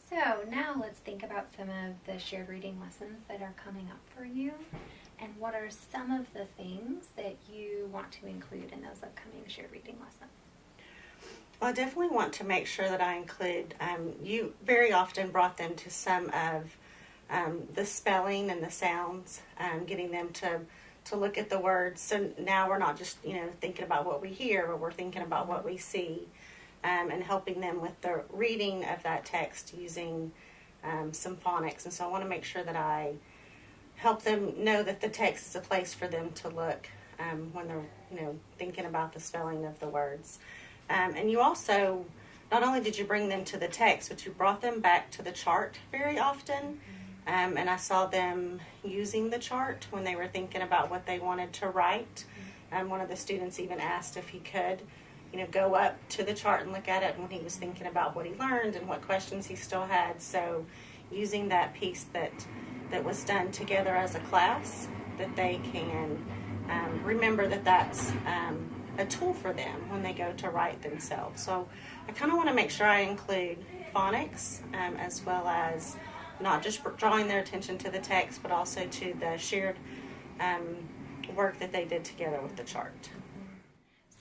So now let's think about some of the shared reading lessons that are coming up for you, and what are some of the things that you want to include in those upcoming shared reading lessons? Well, I definitely want to make sure that I include, you very often brought them to some of the spelling and the sounds, getting them to look at the words. So now we're not just, thinking about what we hear, but we're thinking about what we see, and helping them with the reading of that text using some phonics. And so I want to make sure that I help them know that the text is a place for them to look when they're, thinking about the spelling of the words. And you also, not only did you bring them to the text, but you brought them back to the chart very often. And I saw them using the chart when they were thinking about what they wanted to write. One of the students even asked if he could, go up to the chart and look at it when he was thinking about what he learned and what questions he still had. So using that piece that was done together as a class, that they can remember that that's a tool for them when they go to write themselves. So I kind of want to make sure I include phonics as well as not just drawing their attention to the text, but also to the shared work that they did together with the chart.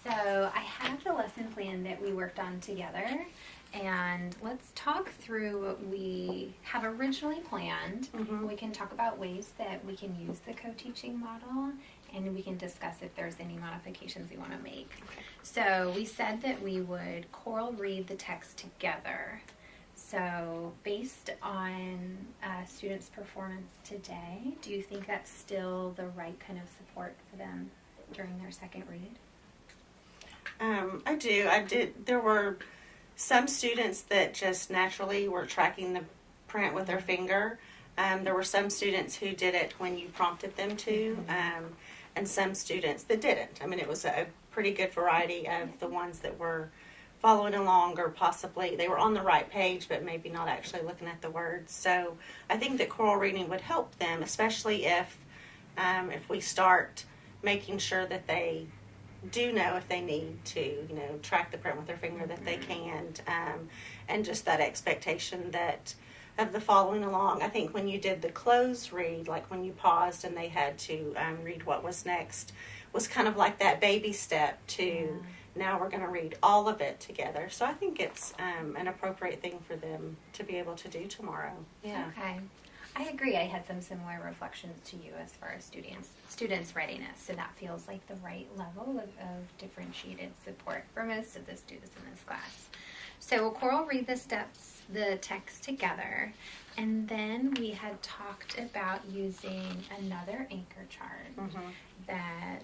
So I have the lesson plan that we worked on together, and let's talk through what we have originally planned. We can talk about ways that we can use the co-teaching model, and we can discuss if there's any modifications we want to make. Okay. So we said that we would choral read the text together. So based on students' performance today, do you think that's still the right kind of support for them during their second read? I do. I did. There were some students that just naturally were tracking the print with their finger. There were some students who did it when you prompted them to, and some students that didn't. I mean, it was a pretty good variety of the ones that were following along, or possibly they were on the right page, but maybe not actually looking at the words. So I think that choral reading would help them, especially if we start making sure that they do know if they need to, track the print with their finger, that they can, and just that expectation that of the following along. I think when you did the close read, like when you paused and they had to read what was next, was kind of like that baby step to now we're going to read all of it together. So I think it's an appropriate thing for them to be able to do tomorrow. Yeah. Okay. I agree. I had some similar reflections to you as far as students' readiness. So that feels like the right level of differentiated support for most of the students in this class. So we'll choral read the text together, and then we had talked about using another anchor chart that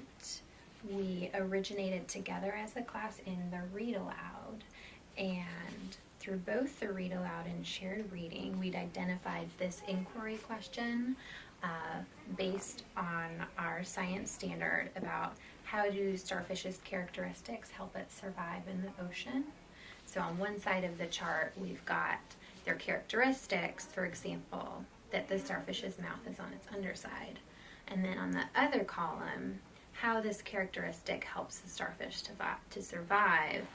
we originated together as a class in the read aloud, and through both the read aloud and shared reading, we'd identified this inquiry question based on our science standard about how do starfish's characteristics help it survive in the ocean. So on one side of the chart, we've got their characteristics, for example, that the starfish's mouth is on its underside. And then on the other column, how this characteristic helps the starfish to survive.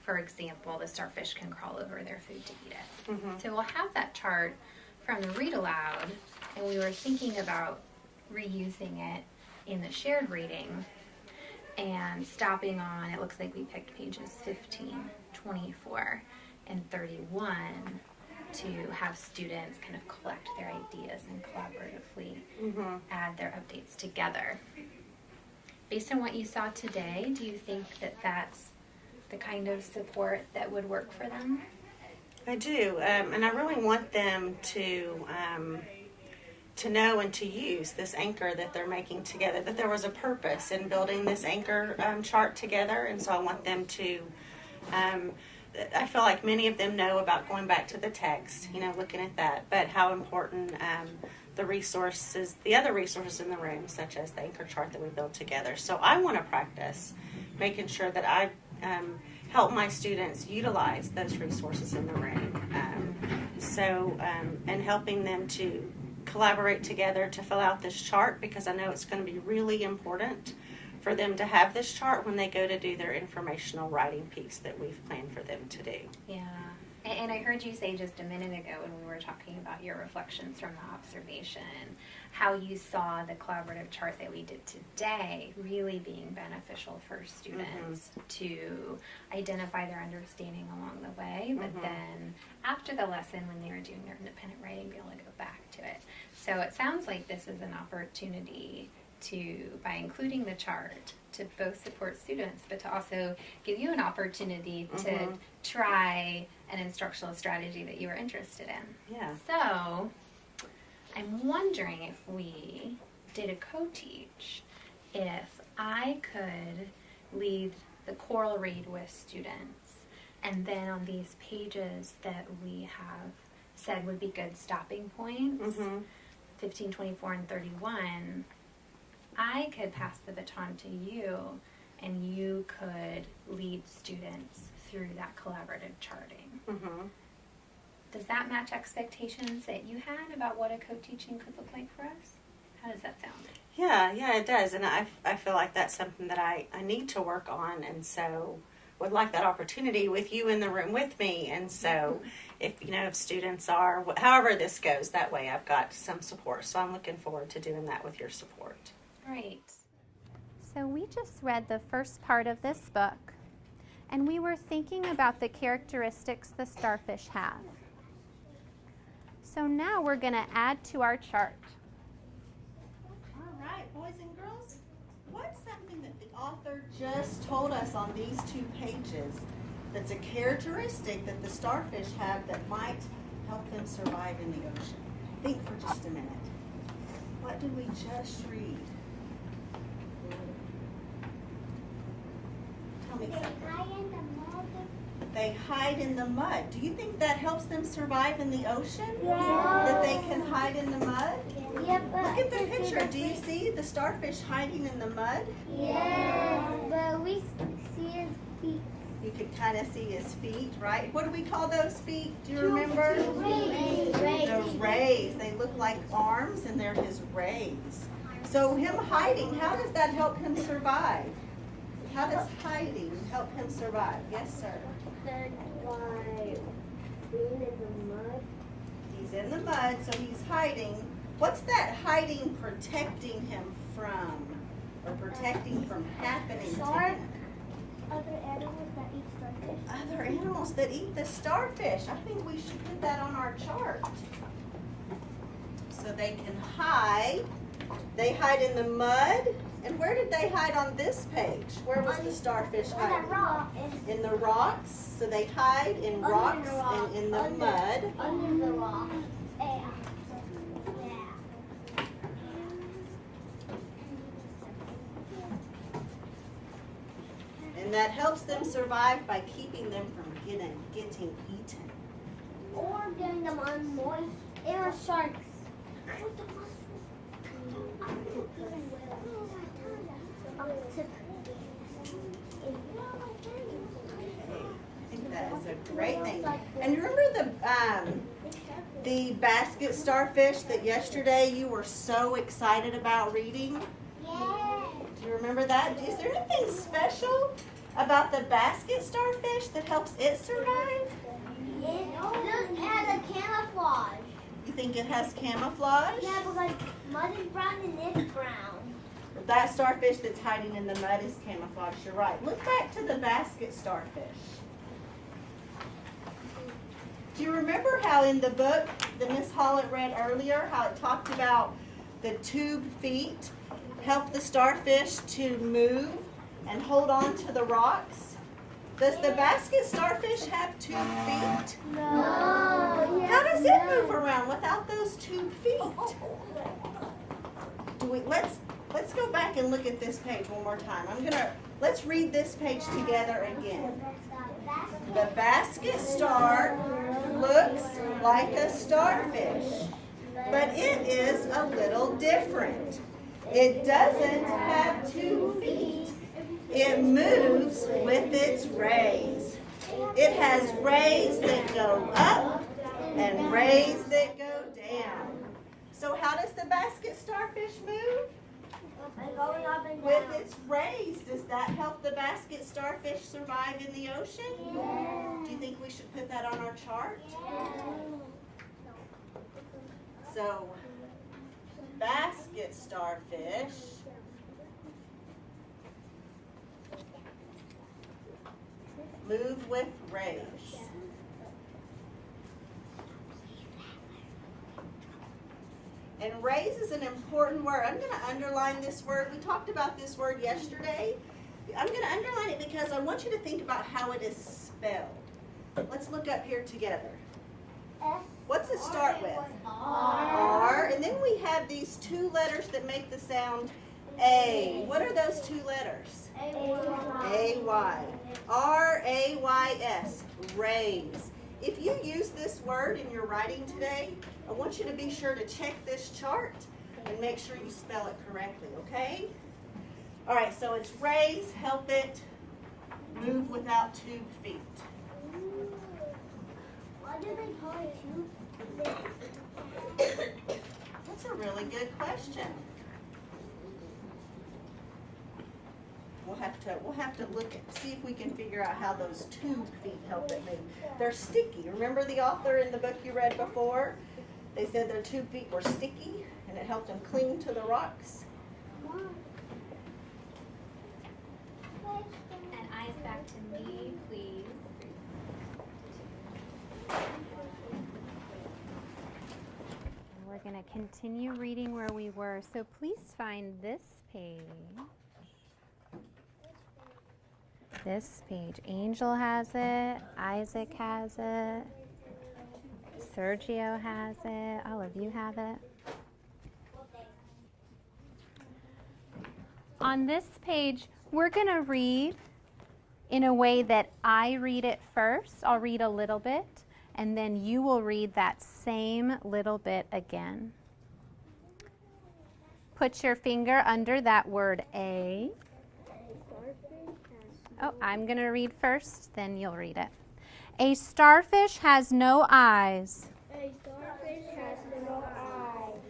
For example, the starfish can crawl over their food to eat it. So we'll have that chart from the read aloud, and we were thinking about reusing it in the shared reading and stopping on, it looks like we picked pages 15, 24, and 31 to have students kind of collect their ideas and collaboratively add their updates together. Based on what you saw today, do you think that that's the kind of support that would work for them? I do, and I really want them to know and to use this anchor that they're making together, that there was a purpose in building this anchor chart together, and so I want them to, I feel like many of them know about going back to the text, looking at that, but how important the other resources in the room, such as the anchor chart that we built together. So I want to practice making sure that I help my students utilize those resources in the room. And helping them to collaborate together to fill out this chart, because I know it's going to be really important for them to have this chart when they go to do their informational writing piece that we've planned for them to do. Yeah. And I heard you say just a minute ago when we were talking about your reflections from the observation, how you saw the collaborative chart that we did today really being beneficial for students to identify their understanding along the way, but then after the lesson when they were doing their independent writing, be able to go back to it. So it sounds like this is an opportunity to, by including the chart, to both support students, but to also give you an opportunity to try an instructional strategy that you were interested in. Yeah. So I'm wondering if we did a co-teach, if I could lead the choral read with students, and then on these pages that we have said would be good stopping points, 15, 24, and 31, I could pass the baton to you, and you could lead students through that collaborative charting. Does that match expectations that you had about what a co-teaching could look like for us? How does that sound? Yeah, it does. And I feel like that's something that I need to work on, and so would like that opportunity with you in the room with me. And so if students are, however this goes, that way I've got some support. So I'm looking forward to doing that with your support. Great. So we just read the first part of this book, and we were thinking about the characteristics the starfish have. So now we're going to add to our chart. All right, boys and girls, what's something that the author just told us on these 2 pages that's a characteristic that the starfish have that might help them survive in the ocean? Think for just a minute. What did we just read? Tell me something. They hide in the mud. Do you think that helps them survive in the ocean? Yeah. That they can hide in the mud? Yeah, but Look at the picture. Do you see the starfish hiding in the mud? Yeah, but we see his feet. You can kind of see his feet, right? What do we call those feet? Do you remember? Rays. The rays. They look like arms, and they're his rays. So him hiding, how does that help him survive? How does hiding help him survive? Yes, sir. By being in the mud. He's in the mud, so he's hiding. What's that hiding protecting him from? Or protecting from happening to Shark. him? Other animals that eat starfish. Other animals that eat the starfish. I think we should put that on our chart. So they can hide. They hide in the mud. And where did they hide on this page? Where was the starfish On hiding? the rock. In the rocks. So they hide in Under rocks the rock. and in the Under- mud. Under the rock. Yeah. And that helps them survive by keeping them from getting eaten. Or getting them on moist. They are sharks. I think that is a great thing. And you remember the basket starfish that yesterday you were so excited about reading? Yeah. Do you remember that? Is there anything special about the basket starfish that helps it survive? It has a camouflage. You think it has camouflage? Yeah, because mud is brown and it's brown. That starfish that's hiding in the mud is camouflage. You're right. Look back to the basket starfish. Do you remember how in the book that Miss Hollett read earlier, how it talked about the tube feet help the starfish to move and hold on to the rocks? Does the basket starfish have tube feet? No. How does it move around without those tube feet? Let's go back and look at this page one more time. Let's read this page together again. The basket star looks like a starfish, but it is a little different. It doesn't have 2 feet. It moves with its rays. It has rays that go up and rays that go down. So how does the basket starfish move? Going up and With down. its rays. Does that help the basket starfish survive in the ocean? Yeah. Do you think we should put that on our chart? So, basket starfish. Move with rays. And raise is an important word. I'm going to underline this word. We talked about this word yesterday. I'm going to underline it because I want you to think about how it is spelled. Let's look up here together. What's it start with? R. And then we have these two letters that make the sound A. What are those two letters? A-Y. R-A-Y-S. Raise. If you use this word in your writing today, I want you to be sure to check this chart and make sure you spell it correctly, okay? All right, so it's raise, help it, move without 2 feet. Why do they call it tube? That's a really good question. We'll have to look at, see if we can figure out how those 2 feet help it move. They're sticky. Remember the author in the book you read before? They said their 2 feet were sticky and it helped them cling to the rocks. And eyes back to me, please. We're going to continue reading where we were. So please find this page. This page. Angel has it. Isaac has it. Sergio has it. All of you have it. On this page, we're going to read in a way that I read it first. I'll read a little bit, and then you will read that same little bit again. Put your finger under that word A. Oh, I'm going to read first, then you'll read it. A starfish has no eyes. A starfish has no eyes.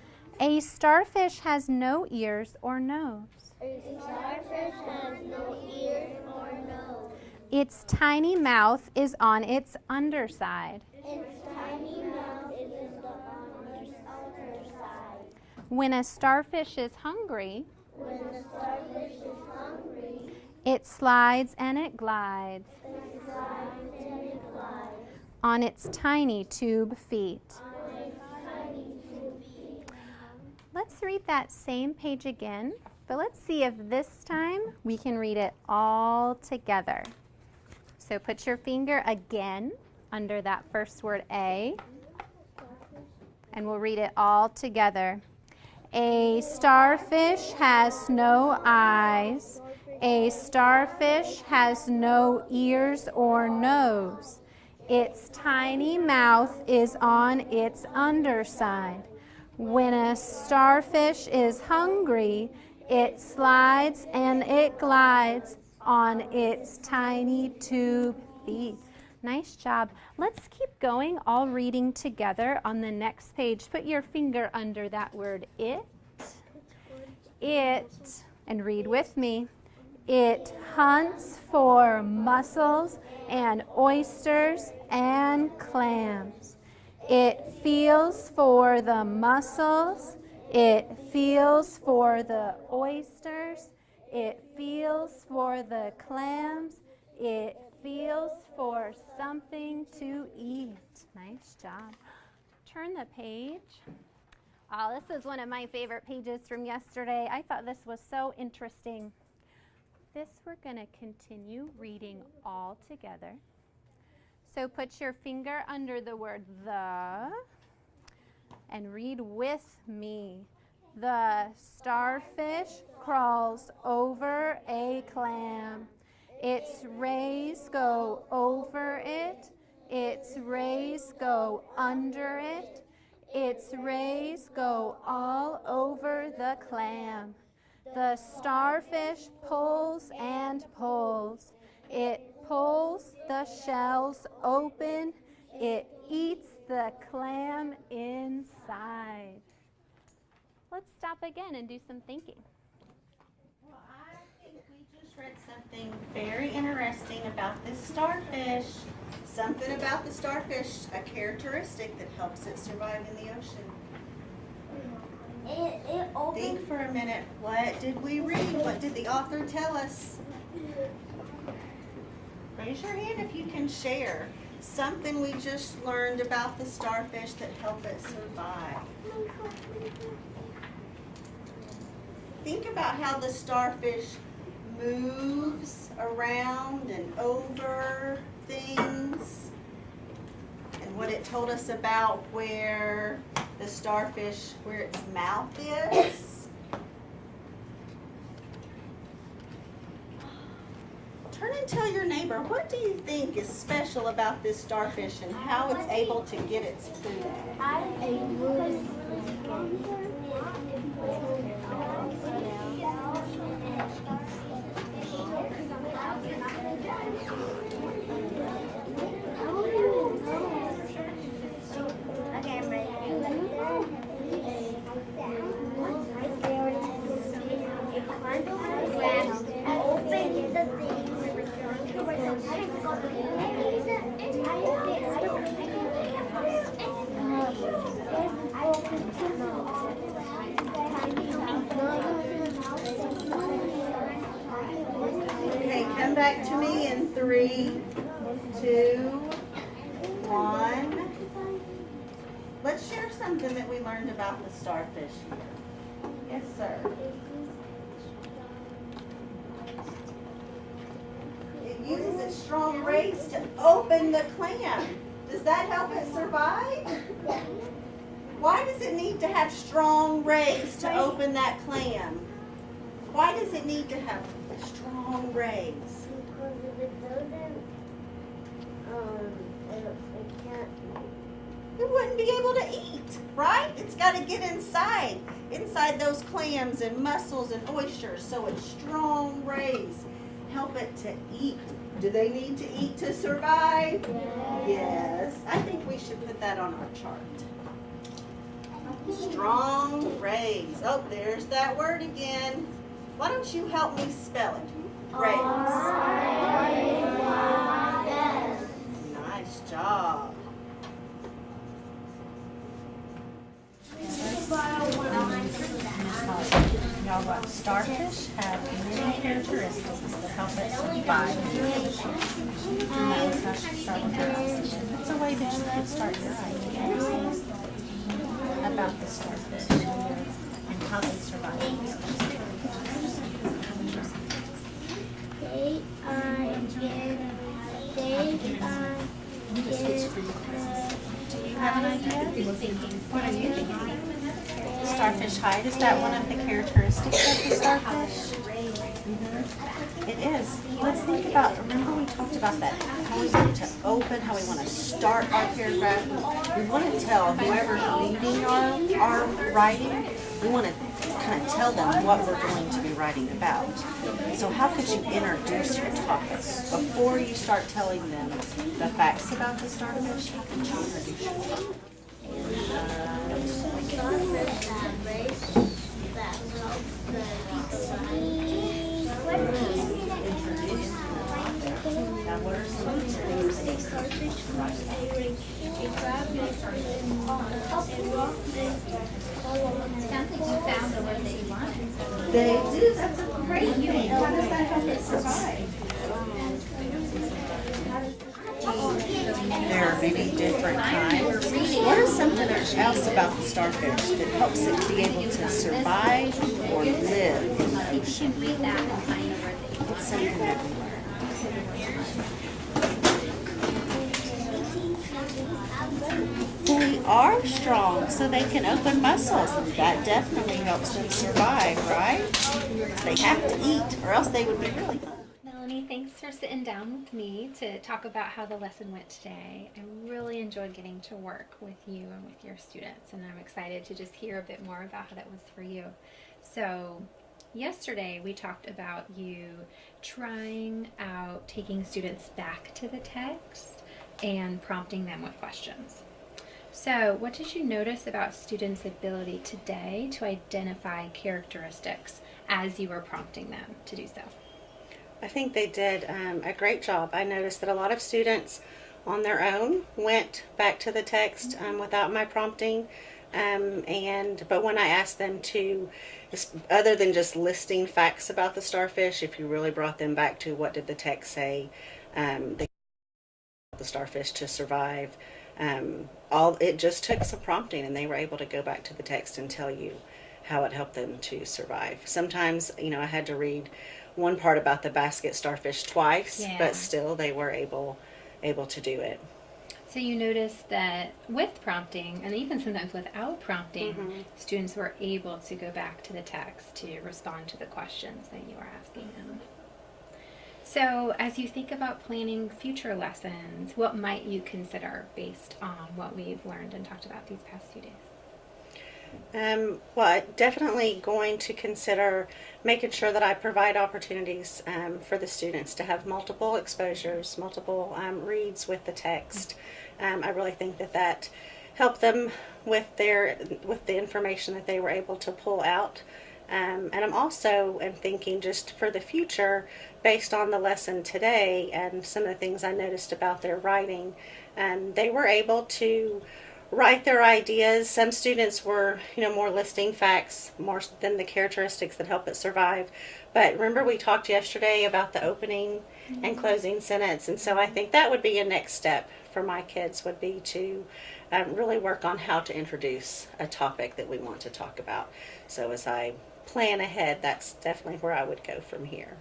A starfish has no ears or nose. A starfish has no ears or nose. Its tiny mouth is on its underside. Its tiny mouth is on its underside. When a starfish is hungry, When the starfish is hungry, it slides and it glides it slides and it glides on its tiny tube feet. on its tiny tube feet. Let's read that same page again, but let's see if this time we can read it all together. So put your finger again under that first word A, and we'll read it all together. A starfish has no eyes. A starfish has no ears or nose. Its tiny mouth is on its underside. When a starfish is hungry, it slides and it glides on its tiny tube feet. Nice job. Let's keep going, all reading together on the next page. Put your finger under that word it. It, and read with me. It hunts for mussels and oysters and clams. It feels for the mussels. It feels for the oysters. It feels for the clams. It feels for something to eat. Nice job. Turn the page. Oh, this is one of my favorite pages from yesterday. I thought this was so interesting. This we're going to continue reading all together. So put your finger under the word the and read with me. The starfish crawls over a clam. Its rays go over it. Its rays go under it. Its rays go all over the clam. The starfish pulls and pulls. It pulls the shells open. It eats the clam inside. Let's stop again and do some thinking. Well, I think we just read something very interesting about this starfish. Something about the starfish, a characteristic that helps it survive in the ocean. It opens. Think for a minute. What did we read? What did the author tell us? Raise your hand if you can share something we just learned about the starfish that help it survive. Think about how the starfish moves around and over things, and what it told us about where the starfish, where its mouth is. Turn and tell your neighbor, what do you think is special about this starfish and how it's able to get its food? Okay, I'm ready. Open the Okay, come back to me in 3, 2, 1. Let's share something that we learned about the starfish here. Yes, sir. It uses its strong rays to open the clam. Does that help it survive? Why does it need to have strong rays to open that clam? Why does it need to have strong rays? Because if it doesn't, it can't. It wouldn't be able to eat, right? It's got to get inside those clams and mussels and oysters, so its strong rays help it to eat. Do they need to eat to survive? Yes. I think we should put that on our chart. Strong rays. Oh, there's that word again. Why don't you help me spell it? Rays. Nice job. Y'all, what starfish have many characteristics that help it survive in the ocean. And that was how she started her eyes. It's a way that you could start your ideas about the starfish and how they survive in the ocean. Do you have an idea? What are you thinking? Starfish hide, is that one of the characteristics of the starfish? It is. Let's think about, remember we talked about that, how we want to open, how we want to start our paragraph. We want to tell whoever's reading our writing, we want to kind of tell them what we're going to be writing about. So how could you introduce your topics? Before you start telling them the facts about the starfish, how could you introduce yourself? Now, what are some of the things that you Sounds like you found the word that you wanted. They do. That's a great thing. How does that help it survive? There are maybe different kinds. What is something else about the starfish that helps it be able to survive or live in the You ocean? should read that and find the word that you want. What's something that we learned? They are strong, so they can open muscles. That definitely helps them survive, right? They have to eat, or else they would be really hungry. Melanie, thanks for sitting down with me to talk about how the lesson went today. I really enjoyed getting to work with you and with your students, and I'm excited to just hear a bit more about how that was for you. So, yesterday we talked about you trying out taking students back to the text and prompting them with questions. So, what did you notice about students' ability today to identify characteristics as you were prompting them to do so? I think they did a great job. I noticed that a lot of students on their own went back to the text without my prompting. But when I asked them to, other than just listing facts about the starfish, if you really brought them back to what did the text say, the starfish to survive, it just took some prompting, and they were able to go back to the text and tell you how it helped them to survive. Sometimes, I had to read one part about the basket starfish twice, Yeah. but still they were able to do it. So you noticed that with prompting, and even sometimes without prompting, students were able to go back to the text to respond to the questions that you were asking them. So as you think about planning future lessons, what might you consider based on what we've learned and talked about these past 2 days? Well, definitely going to consider making sure that I provide opportunities for the students to have multiple exposures, multiple reads with the text. I really think that helped them with the information that they were able to pull out. And I'm also thinking just for the future, based on the lesson today and some of the things I noticed about their writing, they were able to write their ideas. Some students were, more listing facts more than the characteristics that help it survive. But remember, we talked yesterday about the opening and closing sentence, and so I think that would be a next step for my kids, would be to really work on how to introduce a topic that we want to talk about. So as I plan ahead, that's definitely where I would go from here.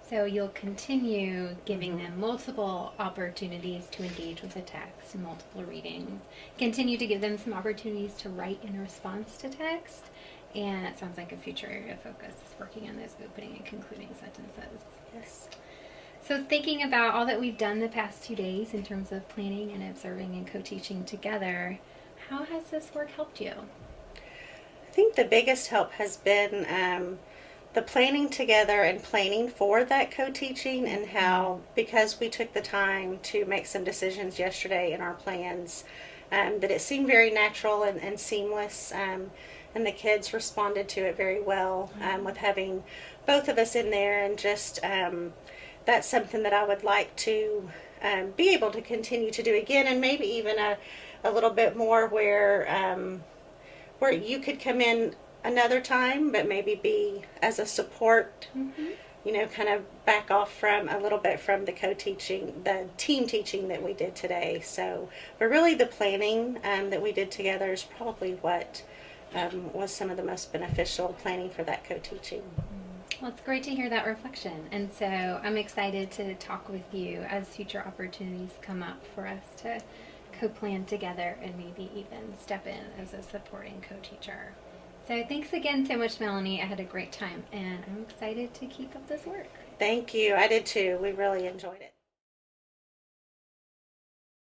So you'll continue giving them multiple opportunities to engage with the text, multiple readings. Continue to give them some opportunities to write in response to text. And it sounds like a future area of focus is working on those opening and concluding sentences. Yes. So thinking about all that we've done the past 2 days in terms of planning and observing and co-teaching together, how has this work helped you? I think the biggest help has been the planning together and planning for that co-teaching, and how, because we took the time to make some decisions yesterday in our plans, that it seemed very natural and seamless, and the kids responded to it very well with having both of us in there, and just that's something that I would like to be able to continue to do again, and maybe even a little bit more where you could come in another time, but maybe be as a support, kind of back off from a little bit from the co-teaching, the team teaching that we did today. So, but really the planning that we did together is probably what was some of the most beneficial, planning for that co-teaching. Well, it's great to hear that reflection. And so I'm excited to talk with you as future opportunities come up for us to co-plan together and maybe even step in as a supporting co-teacher. So thanks again so much, Melanie. I had a great time, and I'm excited to keep up this work. Thank you. I did too. We really enjoyed it.